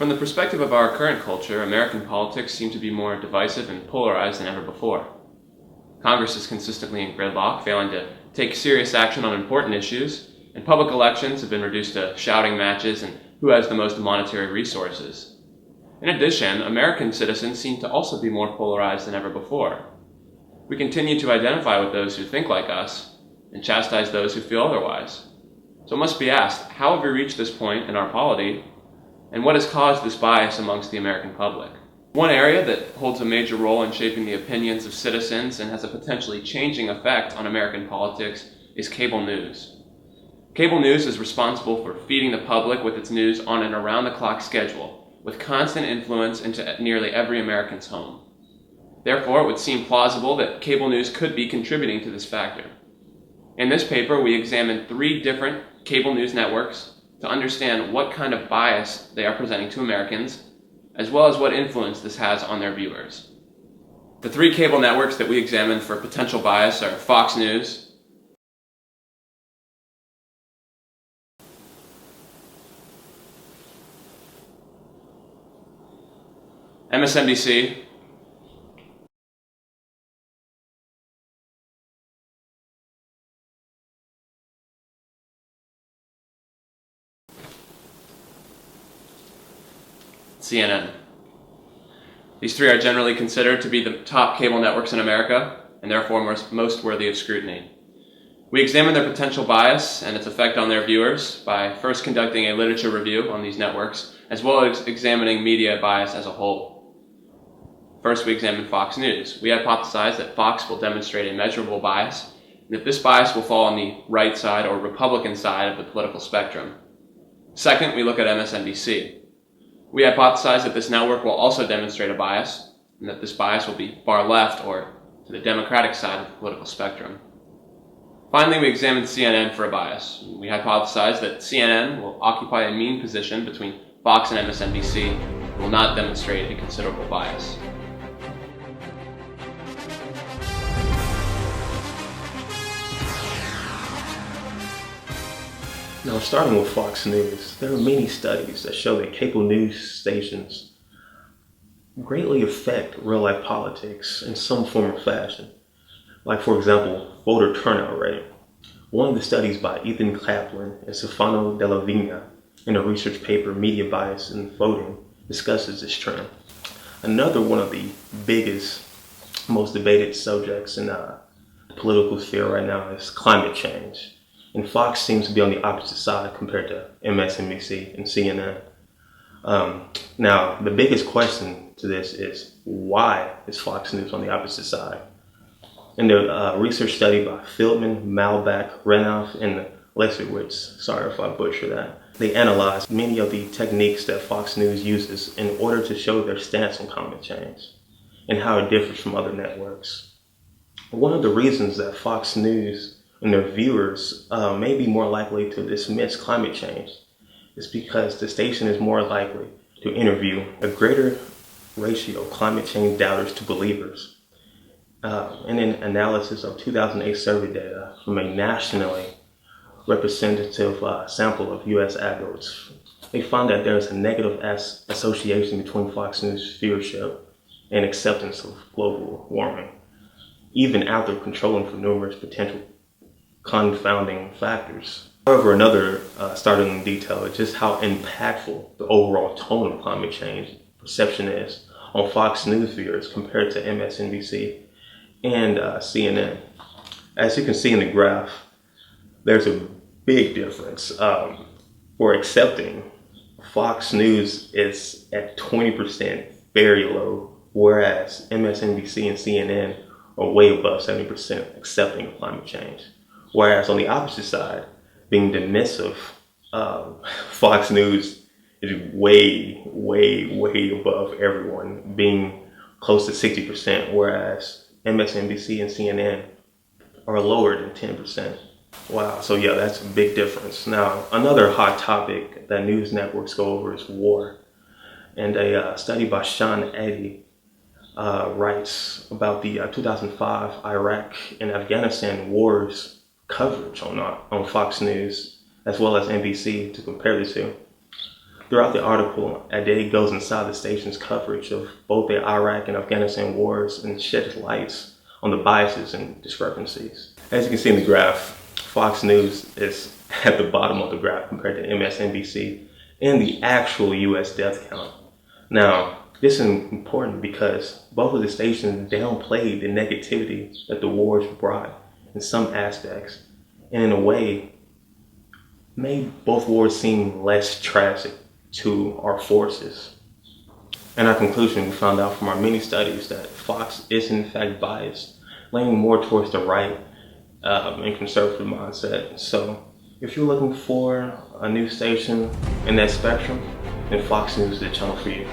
From the perspective of our current culture, American politics seem to be more divisive and polarized than ever before. Congress is consistently in gridlock, failing to take serious action on important issues, and public elections have been reduced to shouting matches and who has the most monetary resources. In addition, American citizens seem to also be more polarized than ever before. We continue to identify with those who think like us and chastise those who feel otherwise. So it must be asked, how have we reached this point in our polity, and what has caused this bias amongst the American public? One area that holds a major role in shaping the opinions of citizens and has a potentially changing effect on American politics is cable news. Cable news is responsible for feeding the public with its news on an around-the-clock schedule, with constant influence into nearly every American's home. Therefore, it would seem plausible that cable news could be contributing to this factor. In this paper, we examined 3 different cable news networks to understand what kind of bias they are presenting to Americans, as well as what influence this has on their viewers. The 3 cable networks that we examined for potential bias are Fox News, MSNBC, CNN. These 3 are generally considered to be the top cable networks in America, and therefore most worthy of scrutiny. We examined their potential bias and its effect on their viewers by first conducting a literature review on these networks, as well as examining media bias as a whole. First, we examined Fox News. We hypothesized that Fox will demonstrate a measurable bias, and that this bias will fall on the right side or Republican side of the political spectrum. Second, we look at MSNBC. We hypothesize that this network will also demonstrate a bias, and that this bias will be far left or to the Democratic side of the political spectrum. Finally, we examined CNN for a bias. We hypothesize that CNN will occupy a mean position between Fox and MSNBC and will not demonstrate a considerable bias. Now, starting with Fox News, there are many studies that show that cable news stations greatly affect real-life politics in some form or fashion. Like, for example, voter turnout rate. One of the studies by Ethan Kaplan and Stefano Della Vigna in a research paper, Media Bias in Voting, discusses this trend. Another one of the biggest, most debated subjects in the political sphere right now is climate change. And Fox seems to be on the opposite side compared to MSNBC and CNN. Now, the biggest question to this is, why is Fox News on the opposite side? In the research study by Feldman, Malbach, Renoff, and Lesowitz, sorry if I butcher that, they analyzed many of the techniques that Fox News uses in order to show their stance on climate change and how it differs from other networks. One of the reasons that Fox News and their viewers may be more likely to dismiss climate change is because the station is more likely to interview a greater ratio of climate change doubters to believers. In an analysis of 2008 survey data from a nationally representative sample of U.S. adults, they found that there is a negative association between Fox News viewership and acceptance of global warming, even after controlling for numerous potential confounding factors. However, another startling detail is just how impactful the overall tone of climate change perception is on Fox News viewers compared to MSNBC and CNN. As you can see in the graph, there's a big difference. For accepting, Fox News is at 20%, very low, whereas MSNBC and CNN are way above 70% accepting of climate change. Whereas on the opposite side, being dismissive, Fox News is way above everyone, being close to 60%, whereas MSNBC and CNN are lower than 10%. Wow, so yeah, that's a big difference. Now, another hot topic that news networks go over is war. And a study by Sean Eddy writes about the 2005 Iraq and Afghanistan wars coverage on Fox News as well as NBC to compare the two. Throughout the article, Ade goes inside the station's coverage of both the Iraq and Afghanistan wars and sheds light on the biases and discrepancies. As you can see in the graph, Fox News is at the bottom of the graph compared to MSNBC and the actual US death count. Now, this is important because both of the stations downplayed the negativity that the wars brought in some aspects, and in a way, made both wars seem less tragic to our forces. In our conclusion, we found out from our many studies that Fox is in fact biased, leaning more towards the right and conservative mindset. So if you're looking for a news station in that spectrum, then Fox News is the channel for you.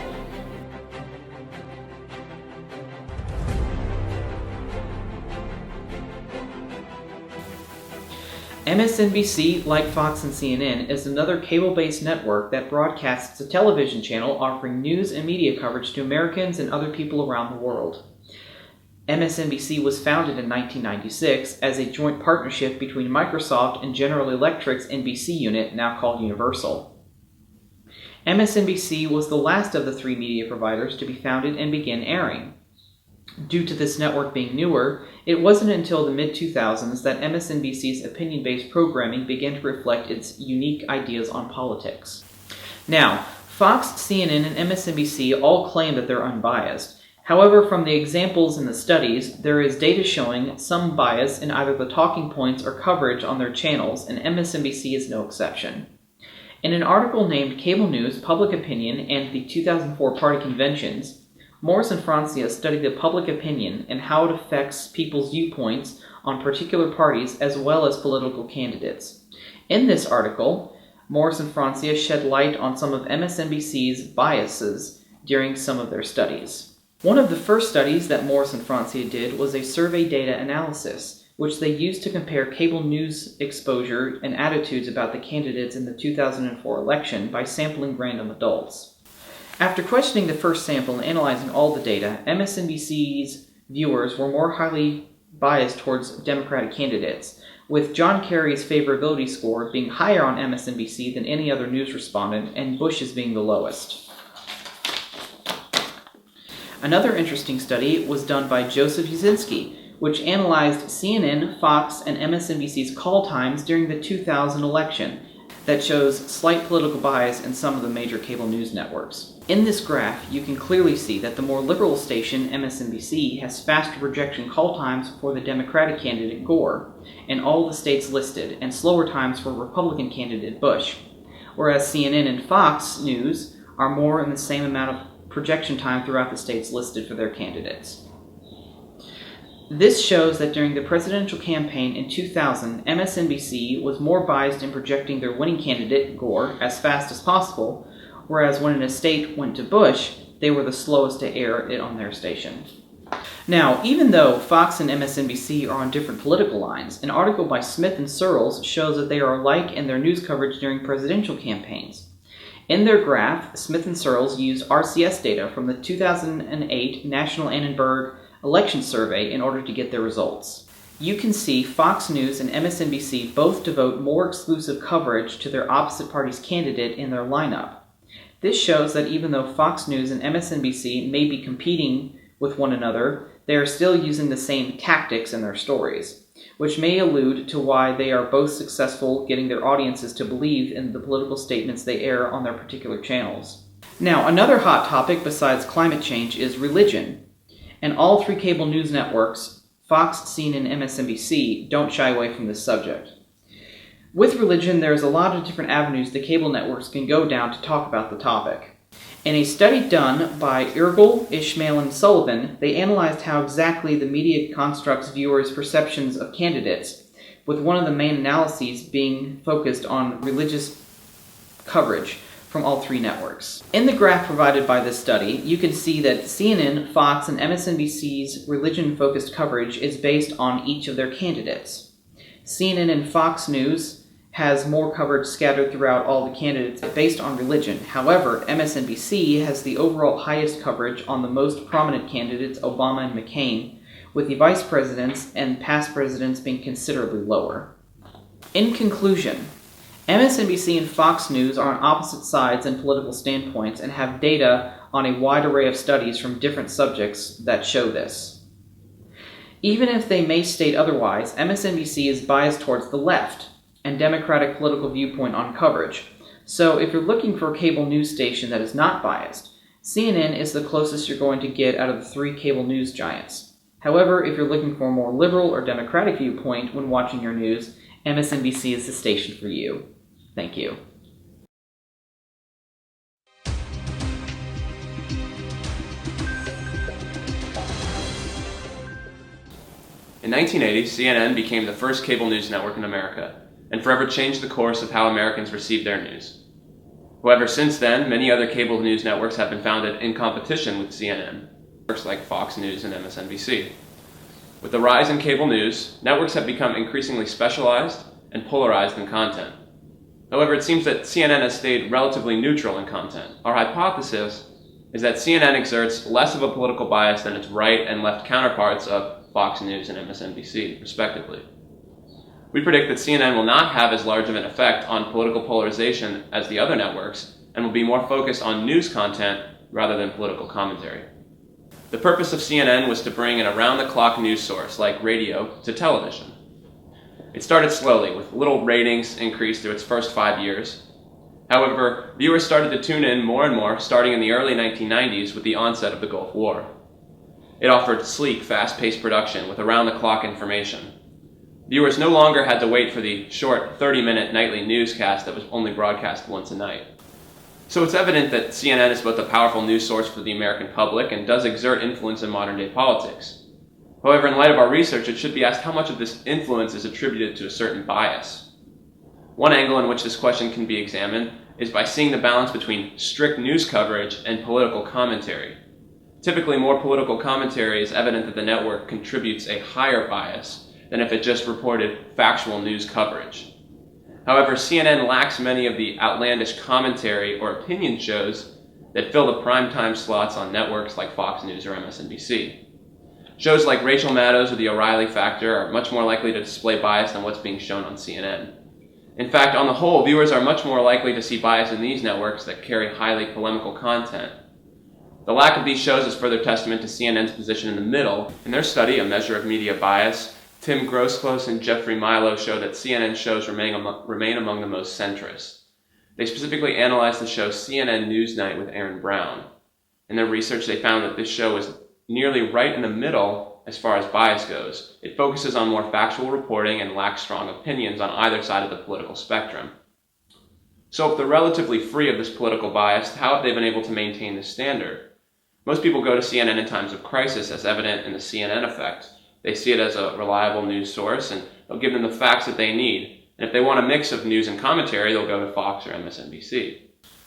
MSNBC, like Fox and CNN, is another cable-based network that broadcasts a television channel offering news and media coverage to Americans and other people around the world. MSNBC was founded in 1996 as a joint partnership between Microsoft and General Electric's NBC unit, now called Universal. MSNBC was the last of the three media providers to be founded and begin airing. Due to this network being newer, it wasn't until the mid-2000s that MSNBC's opinion-based programming began to reflect its unique ideas on politics. Now, Fox, CNN, and MSNBC all claim that they're unbiased. However, from the examples in the studies, there is data showing some bias in either the talking points or coverage on their channels, and MSNBC is no exception. In an article named Cable News, Public Opinion, and the 2004 Party Conventions, Morris and Francia studied the public opinion and how it affects people's viewpoints on particular parties as well as political candidates. In this article, Morris and Francia shed light on some of MSNBC's biases during some of their studies. One of the first studies that Morris and Francia did was a survey data analysis, which they used to compare cable news exposure and attitudes about the candidates in the 2004 election by sampling random adults. After questioning the first sample and analyzing all the data, MSNBC's viewers were more highly biased towards Democratic candidates, with John Kerry's favorability score being higher on MSNBC than any other news respondent, and Bush's being the lowest. Another interesting study was done by Joseph Yazinski, which analyzed CNN, Fox, and MSNBC's call times during the 2000 election that shows slight political bias in some of the major cable news networks. In this graph, you can clearly see that the more liberal station, MSNBC, has faster projection call times for the Democratic candidate Gore in all the states listed, and slower times for Republican candidate Bush, whereas CNN and Fox News are more in the same amount of projection time throughout the states listed for their candidates. This shows that during the presidential campaign in 2000, MSNBC was more biased in projecting their winning candidate, Gore, as fast as possible, whereas when an estate went to Bush, they were the slowest to air it on their station. Now, even though Fox and MSNBC are on different political lines, an article by Smith and Searles shows that they are alike in their news coverage during presidential campaigns. In their graph, Smith and Searles used RCS data from the 2008 National Annenberg election survey in order to get their results. You can see Fox News and MSNBC both devote more exclusive coverage to their opposite party's candidate in their lineup. This shows that even though Fox News and MSNBC may be competing with one another, they are still using the same tactics in their stories, which may allude to why they are both successful getting their audiences to believe in the political statements they air on their particular channels. Now, another hot topic besides climate change is religion. And all three cable news networks, Fox, CNN, and MSNBC, don't shy away from this subject. With religion, there's a lot of different avenues the cable networks can go down to talk about the topic. In a study done by Irgel, Ishmael, and Sullivan, they analyzed how exactly the media constructs viewers' perceptions of candidates, with one of the main analyses being focused on religious coverage from all three networks. In the graph provided by this study, you can see that CNN, Fox, and MSNBC's religion-focused coverage is based on each of their candidates. CNN and Fox News has more coverage scattered throughout all the candidates based on religion. However, MSNBC has the overall highest coverage on the most prominent candidates, Obama and McCain, with the vice presidents and past presidents being considerably lower. In conclusion, MSNBC and Fox News are on opposite sides and political standpoints and have data on a wide array of studies from different subjects that show this. Even if they may state otherwise, MSNBC is biased towards the left and Democratic political viewpoint on coverage. So if you're looking for a cable news station that is not biased, CNN is the closest you're going to get out of the three cable news giants. However, if you're looking for a more liberal or Democratic viewpoint when watching your news, MSNBC is the station for you. Thank you. In 1980, CNN became the first cable news network in America, and forever changed the course of how Americans receive their news. However, since then, many other cable news networks have been founded in competition with CNN, networks like Fox News and MSNBC. With the rise in cable news, networks have become increasingly specialized and polarized in content. However, it seems that CNN has stayed relatively neutral in content. Our hypothesis is that CNN exerts less of a political bias than its right and left counterparts of Fox News and MSNBC, respectively. We predict that CNN will not have as large of an effect on political polarization as the other networks and will be more focused on news content rather than political commentary. The purpose of CNN was to bring an around-the-clock news source, like radio, to television. It started slowly, with little ratings increase through its first 5 years. However, viewers started to tune in more and more starting in the early 1990s with the onset of the Gulf War. It offered sleek, fast-paced production with around-the-clock information. Viewers no longer had to wait for the short 30-minute nightly newscast that was only broadcast once a night. So it's evident that CNN is both a powerful news source for the American public and does exert influence in modern-day politics. However, in light of our research, it should be asked how much of this influence is attributed to a certain bias. One angle in which this question can be examined is by seeing the balance between strict news coverage and political commentary. Typically, more political commentary is evident that the network contributes a higher bias than if it just reported factual news coverage. However, CNN lacks many of the outlandish commentary or opinion shows that fill the primetime slots on networks like Fox News or MSNBC. Shows like Rachel Maddow's or The O'Reilly Factor are much more likely to display bias than what's being shown on CNN. In fact, on the whole, viewers are much more likely to see bias in these networks that carry highly polemical content. The lack of these shows is further testament to CNN's position in the middle. In their study, A Measure of Media Bias, Tim Grosclose and Jeffrey Milo show that CNN shows remain among the most centrist. They specifically analyzed the show CNN Newsnight with Aaron Brown. In their research, they found that this show is nearly right in the middle as far as bias goes. It focuses on more factual reporting and lacks strong opinions on either side of the political spectrum. So if they're relatively free of this political bias, how have they been able to maintain this standard? Most people go to CNN in times of crisis, as evident in the CNN effect. They see it as a reliable news source, and they'll give them the facts that they need. And if they want a mix of news and commentary, they'll go to Fox or MSNBC.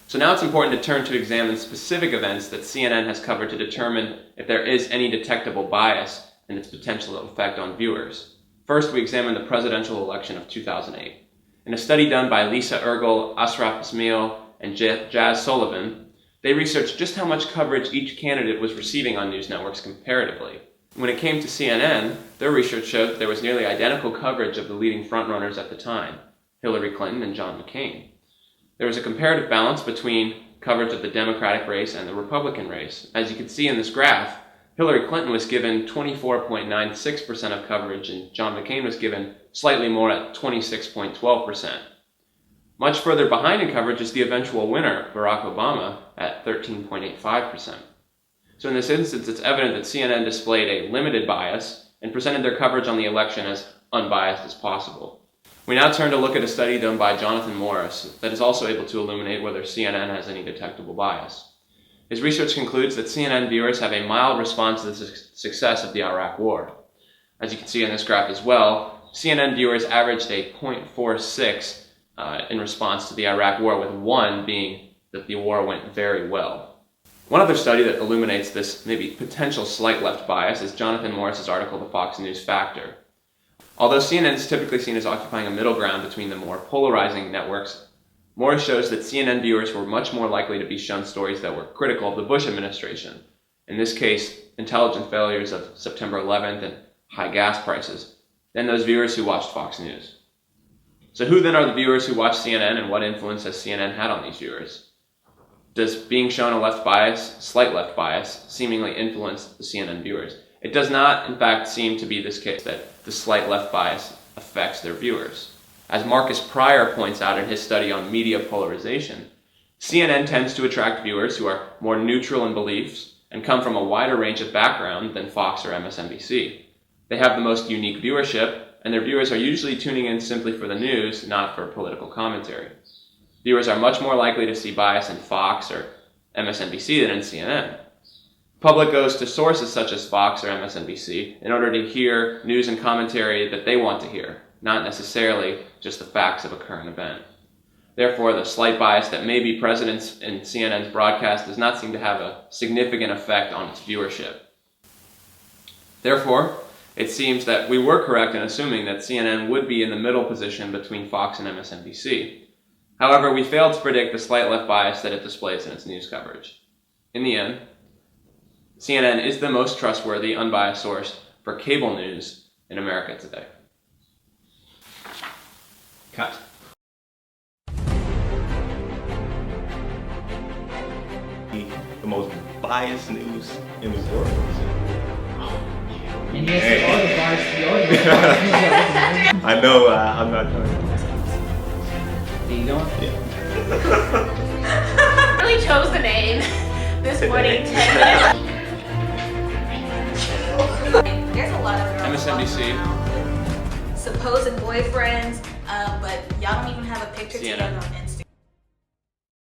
So now it's important to turn to examine specific events that CNN has covered to determine if there is any detectable bias and its potential effect on viewers. First, we examine the presidential election of 2008. In a study done by Lisa Ergel, Ashraf Ismail, and Jazz Sullivan, they researched just how much coverage each candidate was receiving on news networks comparatively. When it came to CNN, their research showed that there was nearly identical coverage of the leading frontrunners at the time, Hillary Clinton and John McCain. There was a comparative balance between coverage of the Democratic race and the Republican race. As you can see in this graph, Hillary Clinton was given 24.96% of coverage and John McCain was given slightly more at 26.12%. Much further behind in coverage is the eventual winner, Barack Obama, at 13.85%. So in this instance, it's evident that CNN displayed a limited bias and presented their coverage on the election as unbiased as possible. We now turn to look at a study done by Jonathan Morris that is also able to illuminate whether CNN has any detectable bias. His research concludes that CNN viewers have a mild response to the success of the Iraq War. As you can see in this graph as well, CNN viewers averaged a 0.46 in response to the Iraq War, with 1 being that the war went very well. One other study that illuminates this maybe potential slight left bias is Jonathan Morris's article, The Fox News Factor. Although CNN is typically seen as occupying a middle ground between the more polarizing networks, Morris shows that CNN viewers were much more likely to be shown stories that were critical of the Bush administration. In this case, intelligence failures of September 11th and high gas prices, than those viewers who watched Fox News. So who then are the viewers who watch CNN, and what influence has CNN had on these viewers? Does being shown a left bias, slight left bias, seemingly influence the CNN viewers? It does not, in fact, seem to be this case that the slight left bias affects their viewers. As Marcus Pryor points out in his study on media polarization, CNN tends to attract viewers who are more neutral in beliefs and come from a wider range of background than Fox or MSNBC. They have the most unique viewership, and their viewers are usually tuning in simply for the news, not for political commentary. Viewers are much more likely to see bias in Fox or MSNBC than in CNN. The public goes to sources such as Fox or MSNBC in order to hear news and commentary that they want to hear, not necessarily just the facts of a current event. Therefore, the slight bias that may be present in CNN's broadcast does not seem to have a significant effect on its viewership. Therefore, it seems that we were correct in assuming that CNN would be in the middle position between Fox and MSNBC. However, we failed to predict the slight left bias that it displays in its news coverage. In the end, CNN is the most trustworthy, unbiased source for cable news in America today. Cut. The most biased news in the world. And yes, there are the bias, I know, I'm not trying to. Are you going? Yeah. I really chose the name this morning. 10 minutes. There's a lot of girls MSNBC. walking around with supposed boyfriends, but y'all don't even have a picture CNN. together in